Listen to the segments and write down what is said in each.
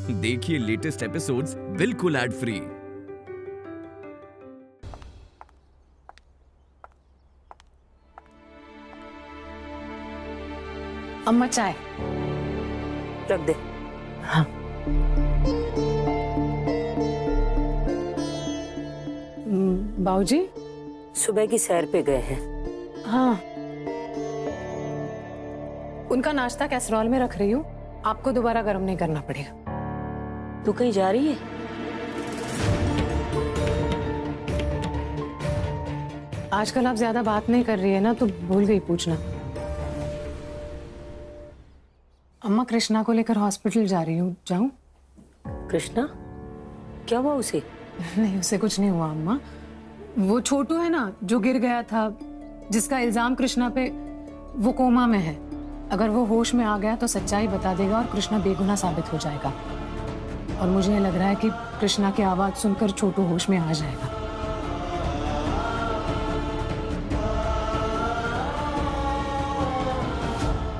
देखिए latest episodes बिल्कुल ad free. अम्मा चाय रख दे। हाँ। बाबूजी सुबह की सैर पे गए हैं। हाँ, उनका नाश्ता कैसरोल में रख रही हूँ, आपको दोबारा गर्म नहीं करना पड़ेगा। तू कहीं जा रही है? आजकल आप ज्यादा बात नहीं कर रही है ना, तो भूल गई पूछना। अम्मा कृष्णा को लेकर हॉस्पिटल जा रही हूँ, जाऊं? कृष्णा? क्या हुआ उसे? नहीं, उसे कुछ नहीं हुआ अम्मा। वो छोटू है ना जो गिर गया था, जिसका इल्जाम कृष्णा पे, वो कोमा में है। अगर वो होश में आ गया तो सच्चाई बता देगा और कृष्णा बेगुनाह साबित हो जाएगा। और मुझे लग रहा है कि कृष्णा की आवाज सुनकर छोटू होश में आ जाएगा।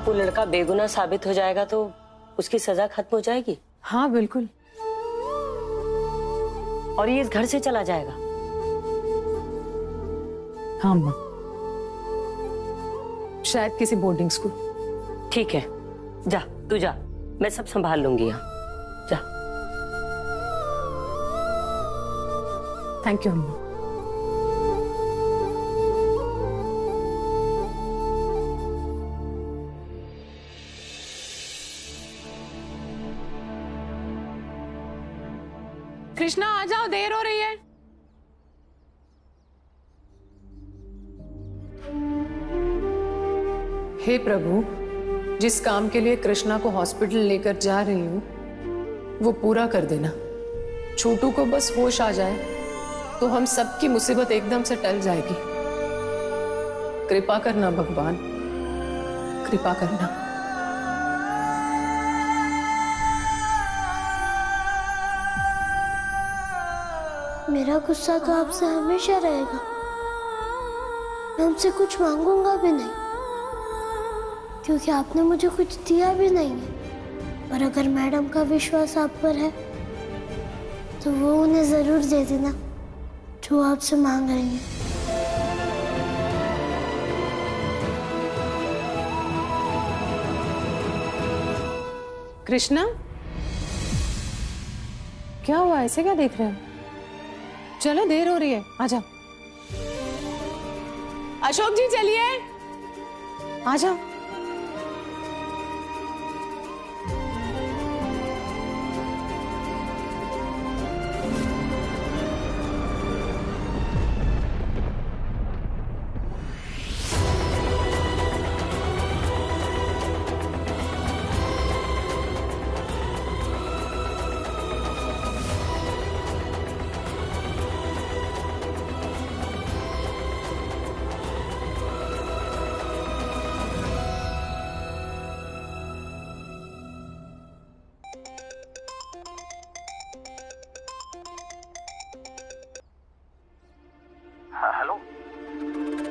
वो लड़का बेगुनाह साबित हो जाएगा तो उसकी सजा खत्म हो जाएगी? हाँ बिल्कुल। और ये इस घर से चला जाएगा? हाँ अम्मा, शायद किसी बोर्डिंग स्कूल। ठीक है, जा तू जा, मैं सब संभाल लूंगी यहाँ। जा। थैंक यू अम्मा। कृष्णा आ जाओ, देर हो रही है। हे प्रभु, जिस काम के लिए कृष्णा को हॉस्पिटल लेकर जा रही हूं वो पूरा कर देना। छोटू को बस होश आ जाए तो हम सबकी मुसीबत एकदम से टल जाएगी। कृपा करना भगवान, कृपा करना। मेरा गुस्सा तो आपसे हमेशा रहेगा। मैं हमसे कुछ मांगूंगा भी नहीं, क्योंकि आपने मुझे कुछ दिया भी नहीं है। और अगर मैडम का विश्वास आप पर है तो वो उन्हें जरूर दे देना जो आपसे मांग रही है। कृष्णा, क्या हुआ? ऐसे क्या देख रहे हो? चलो, देर हो रही है, आ जाओ। अशोक जी चलिए, आ जाओ। हाँ हेलो,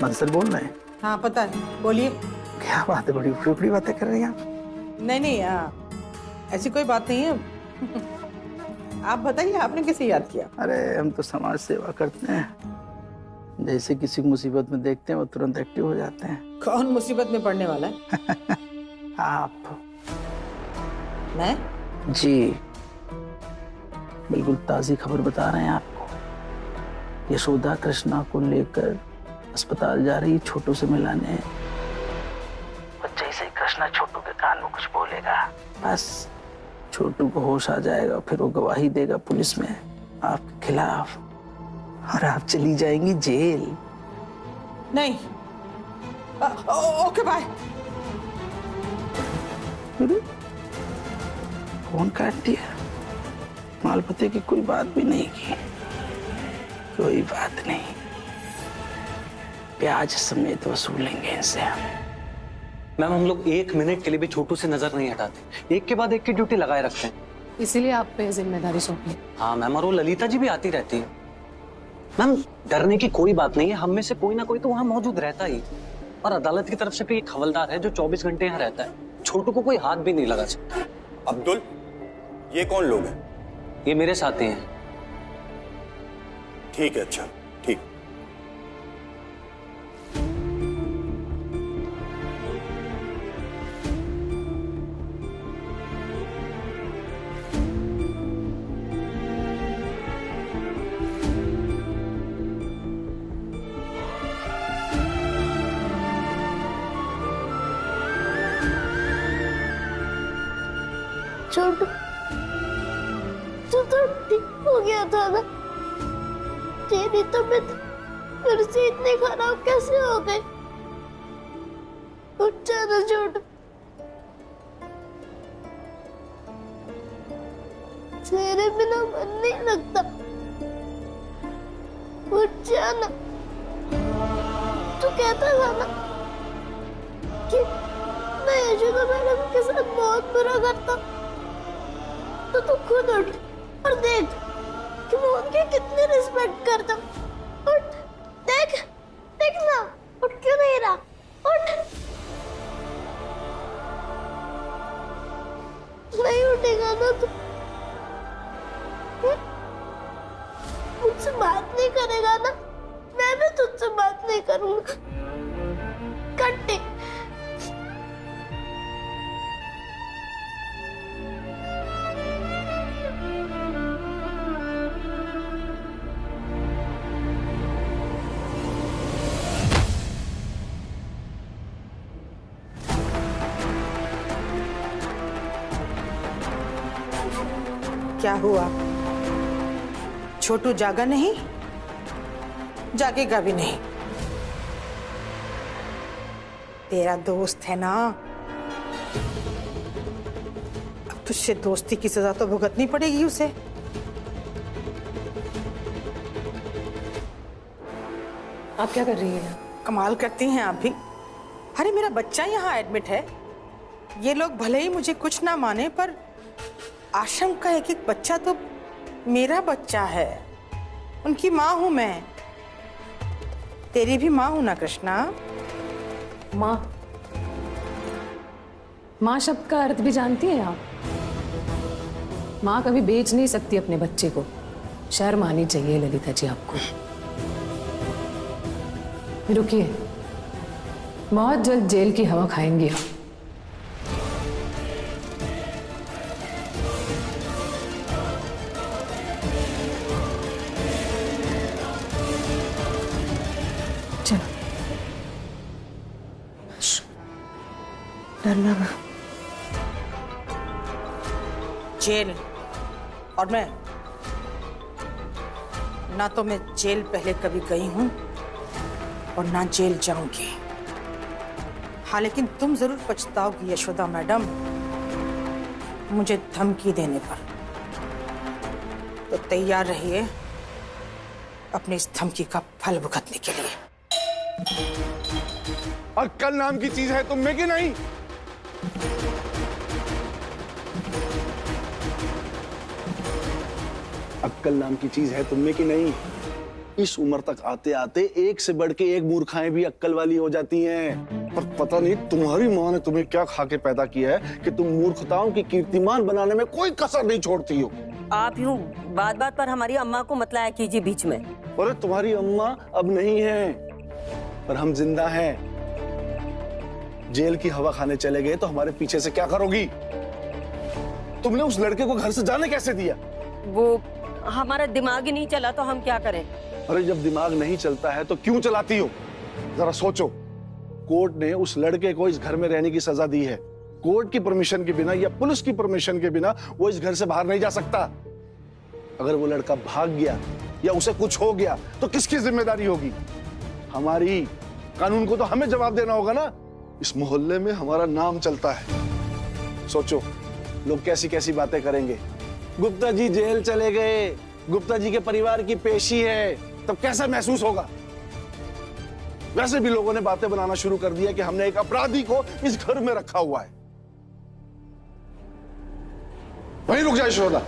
मंसर बोल रहे हैं? हाँ पता है, बोलिए। क्या बात है, बड़ी ऊपरी ऊपरी बातें कर रही हैं आप। नहीं नहीं, ऐसी कोई बात नहीं है। आप बताइए, आपने कैसे याद किया? अरे हम तो समाज सेवा करते हैं, जैसे किसी को मुसीबत में देखते हैं वो तुरंत एक्टिव हो जाते हैं। कौन मुसीबत में पड़ने वाला है? आप। मैं? जी, बिल्कुल ताज़ी खबर बता रहे हैं आपको। यशोदा कृष्णा को लेकर अस्पताल जा रही, छोटू से मिलाने। बच्चे से कृष्णा छोटू के कान में कुछ बोलेगा, बस छोटू को होश आ जाएगा, फिर वो गवाही देगा पुलिस में आपके खिलाफ और आप चली जाएंगी जेल। नहीं। Okay bye. फोन काट दिया, मालपते की कोई बात भी नहीं की। कोई बात नहीं, ब्याज समेत वसूलेंगे इनसे। मैम हम लोग 1 मिनट के लिए भी छोटू से नजर नहीं हटाते, एक के बाद एक की ड्यूटी लगाए रखते हैं। इसीलिए आप पे जिम्मेदारी सौंपी। हाँ मैम, और वो ललिता जी भी आती रहती है। मैम डरने की कोई बात नहीं है, हम में से कोई ना कोई तो वहाँ मौजूद रहता ही। और अदालत की तरफ से भी एक हवलदार है जो 24 घंटे यहाँ रहता है। छोटू को कोई हाथ भी नहीं लगा सकता। अब्दुल, ये कौन लोग हैं? ये मेरे साथी हैं। ठीक है, अच्छा ठीक। छोटू तो ठीक हो गया था ना, तेरी तबीयत फिर से इतनी खराब कैसे हो गई? उठ जाना छोटू, तेरे बिना मन नहीं लगता, उठ जाना। तू कहता था ना कि मैं यशोदा मैडम के साथ बहुत बुरा करता, तो तू खुद उठ और देख कि मैं उनकी कितनी रिस्पेक्ट करता हूँ। उठ, देख देख ना, उठ क्यों नहीं रहा? उठ, नहीं उठेगा ना तू? मुझसे बात नहीं करेगा ना? मैं भी तुझसे बात नहीं करूंगा। कट्टी क्या हुआ? छोटू जागा नहीं? जागेगा भी नहीं। तेरा दोस्त है ना, अब तुझसे दोस्ती की सजा तो भुगतनी पड़ेगी उसे। आप क्या कर रही हैं? कमाल करती हैं आप भी। अरे मेरा बच्चा यहाँ एडमिट है, ये लोग भले ही मुझे कुछ ना माने, पर आश्रम का एक एक बच्चा तो मेरा बच्चा है। उनकी माँ हूं मैं, तेरी भी माँ हूं ना कृष्णा। माँ, माँ शब्द का अर्थ भी जानती हैं आप? माँ कभी बेच नहीं सकती अपने बच्चे को। शर्म आनी चाहिए ललिता जी आपको। रुकिए, बहुत जल्द जेल की हवा खाएंगी आप। चलो, डरना ना। जेल और मैं ना, तो मैं जेल पहले कभी गई हूं और ना जेल जाऊंगी। हाँ, लेकिन तुम जरूर पछताओगी यशोदा मैडम मुझे धमकी देने पर। तो तैयार रहिए अपनी इस धमकी का फल भुगतने के लिए। अक्कल नाम की चीज है तुम में कि नहीं? अक्कल नाम की चीज है तुम में कि नहीं? इस उम्र तक आते आते एक से बढ़ के एक मूर्खाएं भी अक्कल वाली हो जाती हैं। पर पता नहीं तुम्हारी माँ ने तुम्हें क्या खा के पैदा किया है कि तुम मूर्खताओं की कीर्तिमान बनाने में कोई कसर नहीं छोड़ती हो। आप यूं बात बात पर हमारी अम्मा को मत लाया कीजिए बीच में। अरे तुम्हारी अम्मा अब नहीं है, पर हम जिंदा हैं। जेल की हवा खाने चले गए तो हमारे पीछे से क्या करोगी? तुमने उस लड़के को घर से जाने कैसे दिया? वो हमारा दिमाग ही नहीं चला तो हम क्या करें? अरे जब दिमाग नहीं चलता है तो क्यों चलाती हो? जरा सोचो, कोर्ट ने उस लड़के को इस घर में रहने की सजा दी है। कोर्ट की परमिशन के बिना या पुलिस की परमिशन के बिना वो इस घर से बाहर नहीं जा सकता। अगर वो लड़का भाग गया या उसे कुछ हो गया तो किसकी जिम्मेदारी होगी? हमारी। कानून को तो हमें जवाब देना होगा ना। इस मोहल्ले में हमारा नाम चलता है। सोचो लोग कैसी कैसी बातें करेंगे। गुप्ता जी जेल चले गए, गुप्ता जी के परिवार की पेशी है, तब कैसा महसूस होगा? वैसे भी लोगों ने बातें बनाना शुरू कर दिया कि हमने एक अपराधी को इस घर में रखा हुआ है। वहीं रुक जाए यशोदा।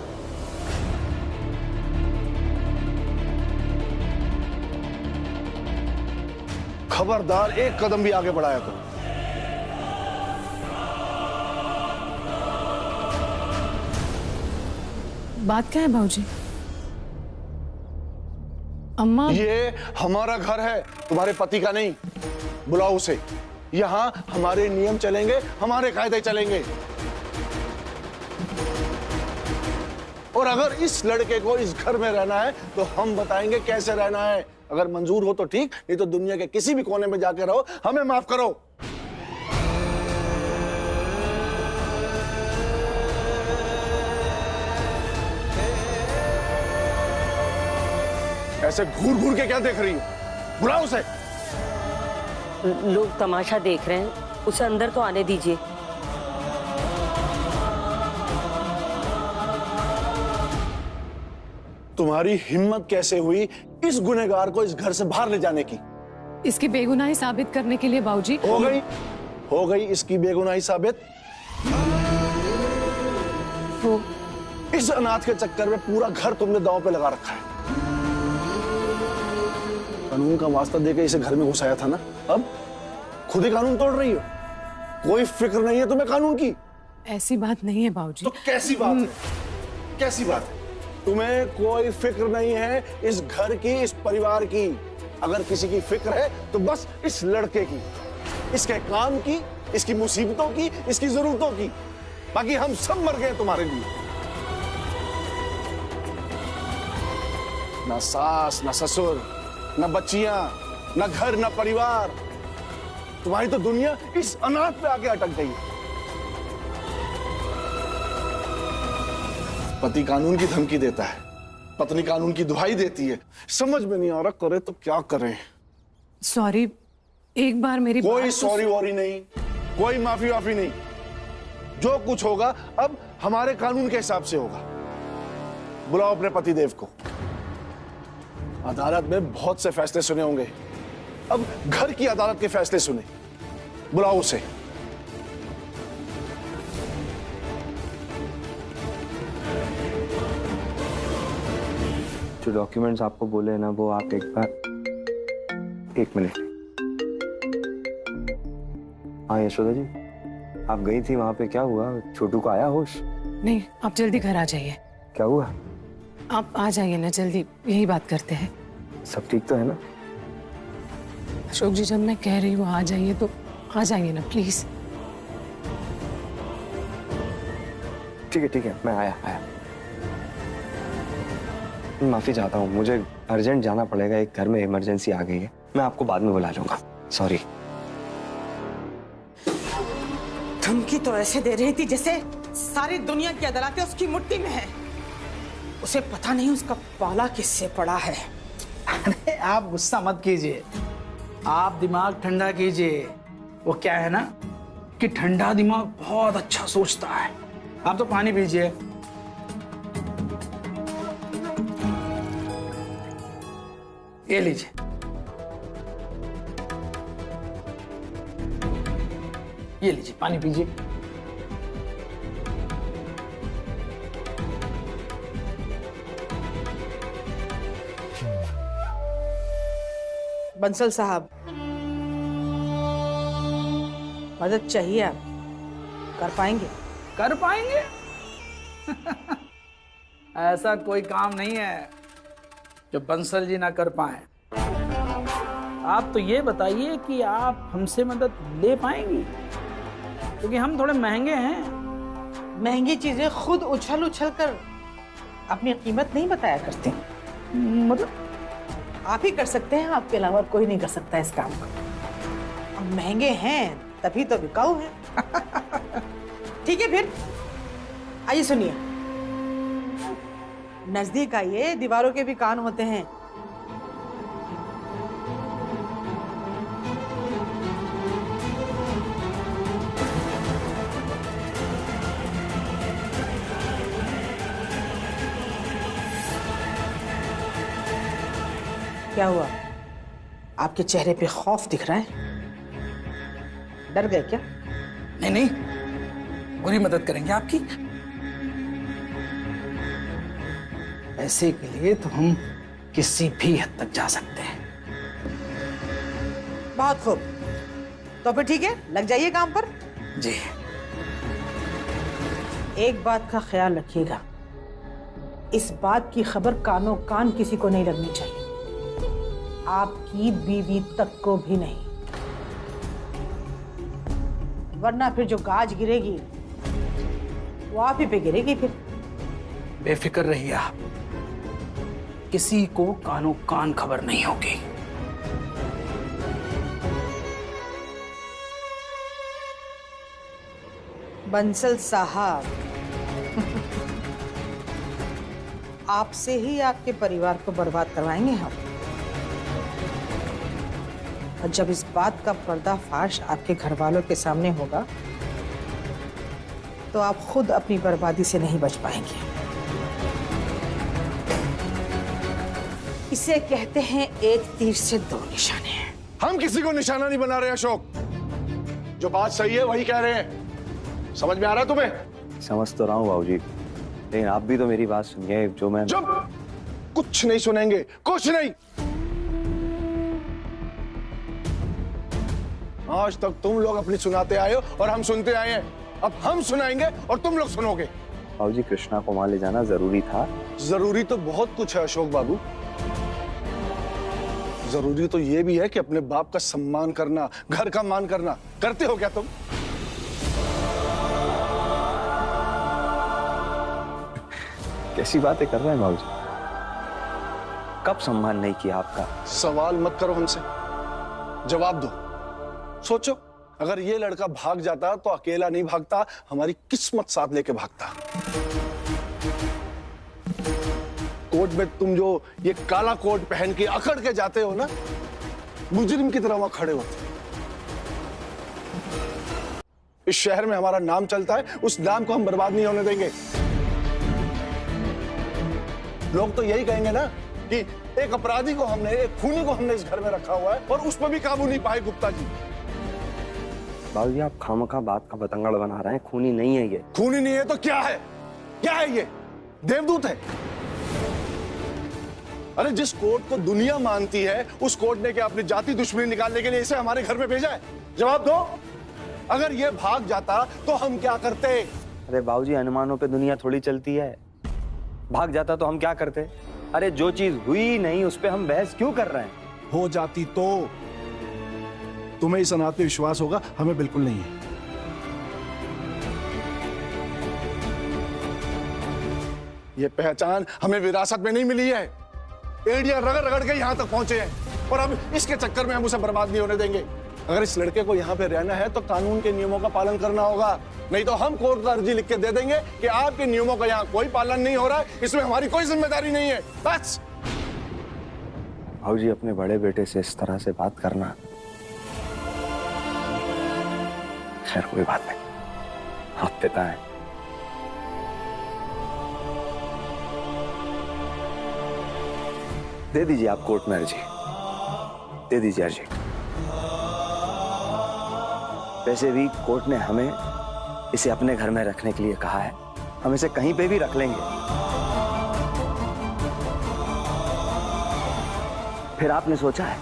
खबरदार एक कदम भी आगे बढ़ाया तो। बात क्या है भाऊजी? अम्मा, ये हमारा घर है, तुम्हारे पति का नहीं। बुलाओ उसे। यहाँ हमारे नियम चलेंगे, हमारे कायदे चलेंगे। और अगर इस लड़के को इस घर में रहना है तो हम बताएंगे कैसे रहना है। अगर मंजूर हो तो ठीक, नहीं तो दुनिया के किसी भी कोने में जाके रहो, हमें माफ करो। ऐसे घूर घूर के क्या देख रही हो? बुलाओ उसे। लोग तमाशा देख रहे हैं, उसे अंदर तो आने दीजिए। तुम्हारी हिम्मत कैसे हुई इस गुनहगार को इस घर से बाहर ले जाने की? इसकी बेगुनाही साबित करने के लिए बाबूजी। हो गई इसकी बेगुनाही साबित। वो इस अनाथ के चक्कर में पूरा घर तुमने दांव पे लगा रखा है। कानून का वास्ता देके इसे घर में घुसाया था ना, अब खुद ही कानून तोड़ रही हो। कोई फिक्र नहीं है तुम्हें कानून की? ऐसी बात नहीं है बाबूजी। तो कैसी बात है? कैसी बात है? तुम्हें कोई फिक्र नहीं है इस घर की, इस परिवार की। अगर किसी की फिक्र है तो बस इस लड़के की, इसके काम की, इसकी मुसीबतों की, इसकी जरूरतों की। बाकी हम सब मर गए तुम्हारे लिए। ना सास, ना ससुर, ना बच्चियां, ना घर, ना परिवार। तुम्हारी तो दुनिया इस अनाथ पे आके अटक गई। पति कानून की धमकी देता है, पत्नी कानून की दुहाई देती है। समझ में नहीं आ रहा करे तो क्या करें। सॉरी, एक बार मेरी कोई सॉरी वॉरी नहीं, कोई माफी वाफी नहीं। जो कुछ होगा अब हमारे कानून के हिसाब से होगा। बुलाओ अपने पतिदेव को। अदालत में बहुत से फैसले सुने होंगे, अब घर की अदालत के फैसले सुने। बुलाओ उसे। जो डॉक्यूमेंट्स आपको बोले ना, वो आप एक बार, एक मिनट। हाँ यशोदा जी, आप गई थी वहां पे, क्या हुआ? छोटू को आया होश? नहीं, आप जल्दी घर आ जाइए। क्या हुआ? आप आ जाइए ना जल्दी, यही बात करते हैं। सब ठीक तो है ना? अशोक जी, जब मैं कह रही हूँ आ जाइए तो आ जाइए ना प्लीज। ठीक है, मैं आया। माफी चाहता हूँ, मुझे अर्जेंट जाना पड़ेगा, एक घर में इमरजेंसी आ गई है। मैं आपको बाद में बुला लूंगा, सॉरी। धमकी तो ऐसे दे रही थी जैसे सारी दुनिया की अदालतें उसकी मुट्ठी में है। उसे पता नहीं उसका पाला किससे पड़ा है। अरे आप गुस्सा मत कीजिए, आप दिमाग ठंडा कीजिए। वो क्या है ना कि ठंडा दिमाग बहुत अच्छा सोचता है। आप तो पानी पीजिए। ये लीजिए। ये लीजिए, पानी पीजिए। बंसल साहब, मदद चाहिए, आप कर पाएंगे? कर पाएंगे? ऐसा कोई काम नहीं है जो बंसल जी ना कर पाए। आप तो ये बताइए कि आप हमसे मदद ले पाएंगी, क्योंकि हम थोड़े महंगे हैं। महंगी चीजें खुद उछल उछल कर अपनी कीमत नहीं बताया करती। मतलब आप ही कर सकते हैं, आपके अलावा कोई नहीं कर सकता इस काम को। हम महंगे हैं तभी तो बिकाऊ हैं। ठीक है, फिर आइए सुनिए। नजदीक आइए, दीवारों के भी कान होते हैं। क्या हुआ? आपके चेहरे पे खौफ दिख रहा है? डर गए क्या? नहीं, पूरी मदद करेंगे आपकी। पैसे के लिए तो हम किसी भी हद तक जा सकते हैं। बहुत खूब, तो फिर ठीक है, लग जाइए काम पर। जी। एक बात का ख्याल रखिएगा, इस बात की खबर कानों कान किसी को नहीं लगनी चाहिए, आपकी बीवी तक को भी नहीं, वरना फिर जो गाज गिरेगी वो आप ही पे गिरेगी। फिर बेफिक्र रहिए आप, किसी को कानों कान खबर नहीं होगी। बंसल साहब, आपसे ही आपके परिवार को बर्बाद करवाएंगे हम। और जब इस बात का पर्दाफाश आपके घर वालों के सामने होगा तो आप खुद अपनी बर्बादी से नहीं बच पाएंगे। इसे कहते हैं एक तीर से दो निशाने। हम किसी को निशाना नहीं बना रहे अशोक, जो बात सही है वही कह रहे हैं। समझ में आ रहा है तुम्हें? समझ तो रहा हूँ बाबूजी, लेकिन आप भी तो मेरी बात सुनिए। जो मैं चुप, कुछ नहीं सुनेंगे, कुछ नहीं। आज तक तुम लोग अपनी सुनाते आए हो और हम सुनते आए हैं, अब हम सुनाएंगे और तुम लोग सुनोगे। बाबूजी, कृष्णा को वहां ले जाना जरूरी था। जरूरी तो बहुत कुछ है अशोक बाबू, जरूरी तो ये भी है कि अपने बाप का सम्मान करना, घर का मान करना। करते हो क्या तुम? कैसी बातें कर रहे हैं बाबूजी? कब सम्मान नहीं किया आपका? सवाल मत करो हमसे, जवाब दो। सोचो, अगर ये लड़का भाग जाता तो अकेला नहीं भागता, हमारी किस्मत साथ लेके भागता। कोर्ट में तुम जो ये काला कोट पहन के अकड़ के जाते हो ना, मुजरिम की तरह वहां खड़े होते। इस शहर में हमारा नाम चलता है, उस नाम को हम बर्बाद नहीं होने देंगे। लोग तो यही कहेंगे ना कि एक अपराधी को हमने, एक खूनी को हमने इस घर में रखा हुआ है और उस पर भी काबू नहीं पाए गुप्ता जी। बाबूजी, आप खामखा बात का बतंगड़ बना रहे हैं। खूनी नहीं है ये। खूनी नहीं है तो क्या है? क्या है ये? देवदूत है। अरे जिस कोर्ट को दुनिया मानती है, उस कोर्ट ने क्या अपनी जाति दुश्मनी निकालने के लिए इसे हमारे घर में भेजा है? जवाब दो। अगर ये भाग जाता तो हम क्या करते? अरे बाबूजी, अनुमानों पे दुनिया थोड़ी चलती है। भाग जाता तो हम क्या करते? अरे जो चीज हुई नहीं उस पे हम बहस क्यों कर रहे हैं? हो जाती तो तुम्हें इस अनाथ पे विश्वास होगा, हमें बिल्कुल नहीं है। ये पहचान हमें विरासत में नहीं मिली है, एड़ियां रगड़ रगड़ के यहां तक पहुंचे हैं और अब इसके चक्कर में हम उसे बर्बाद नहीं होने देंगे। अगर इस लड़के को यहाँ पे रहना है तो कानून के नियमों का पालन करना होगा, नहीं तो हम कोर्ट को अर्जी लिख के दे देंगे कि आपके नियमों का यहाँ कोई पालन नहीं हो रहा है, इसमें हमारी कोई जिम्मेदारी नहीं है। बस। भाऊजी, अपने बड़े बेटे से इस तरह से बात करना, खैर कोई बात नहीं, आप पिता हैं। दे दीजिए आप कोर्ट में अर्जी, दे दीजिए अर्जी। वैसे भी कोर्ट ने हमें इसे अपने घर में रखने के लिए कहा है, हम इसे कहीं पे भी रख लेंगे। फिर आपने सोचा है,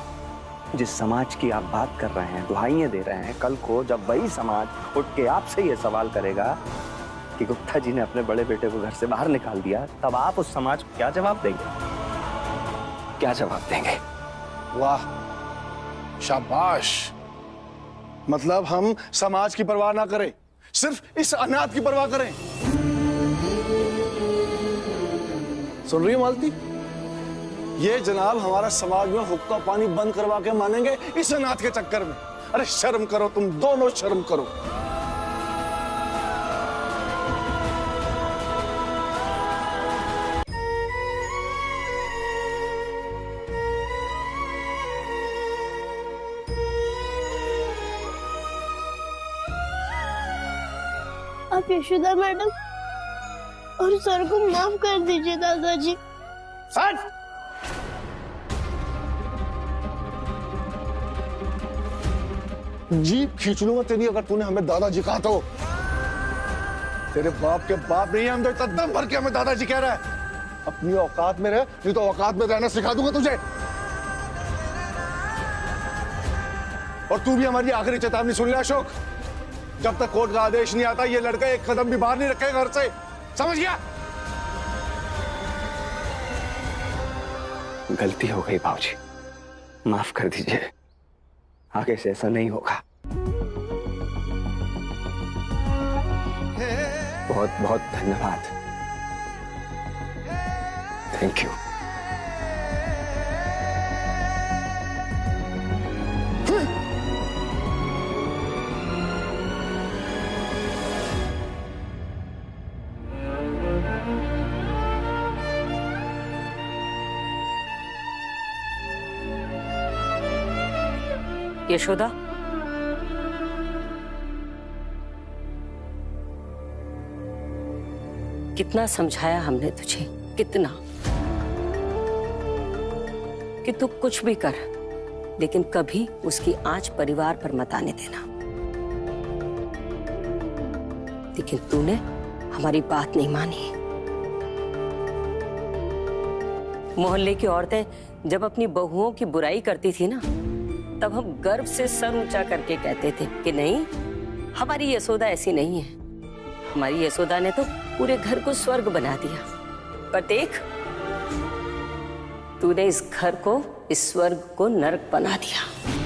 जिस समाज की आप बात कर रहे हैं, दुहाइयां दे रहे हैं, कल को जब वही समाज उठ के आपसे ये सवाल करेगा कि गुप्ता जी ने अपने बड़े बेटे को घर से बाहर निकाल दिया, तब आप उस समाज को क्या जवाब देंगे? क्या जवाब देंगे? वाह, शाबाश। मतलब हम समाज की परवाह ना करें, सिर्फ इस अनाथ की परवाह करें। सुन रही है मालती? ये जनाब हमारा समाज में हुक्का पानी बंद करवा के मानेंगे इस अनाथ के चक्कर में। अरे शर्म करो, तुम दोनों शर्म करो। आप यशोदा मैडम और सर को माफ कर दीजिए दादाजी। सर, जीप खींच लूंगा तेरी अगर तूने हमें दादाजी कहा तो। तेरे बाप के बाप नहीं है, हम तो इतना दम भर के हमें दादाजी कह रहा है। अपनी औकात में रह, नहीं तो औकात में रहना सिखा दूंगा तुझे। और तू भी हमारी आखिरी चेतावनी सुन ले अशोक, जब तक कोर्ट का आदेश नहीं आता ये लड़का एक कदम भी बाहर नहीं रखेगा घर से, समझ गया? गलती हो गई भाऊजी, माफ कर दीजिए, आगे से ऐसा नहीं होगा। बहुत बहुत धन्यवाद। Thank you. यशोदा, कितना समझाया हमने तुझे, कितना, कि तू कुछ भी कर, लेकिन कभी उसकी आंच परिवार पर मत आने देना। लेकिन तूने हमारी बात नहीं मानी। मोहल्ले की औरतें जब अपनी बहुओं की बुराई करती थी ना, तब हम गर्व से सर ऊंचा करके कहते थे कि नहीं, हमारी यशोदा ऐसी नहीं है। हमारी यशोदा ने तो पूरे घर को स्वर्ग बना दिया। पर देख, तूने इस घर को, इस स्वर्ग को नरक बना दिया।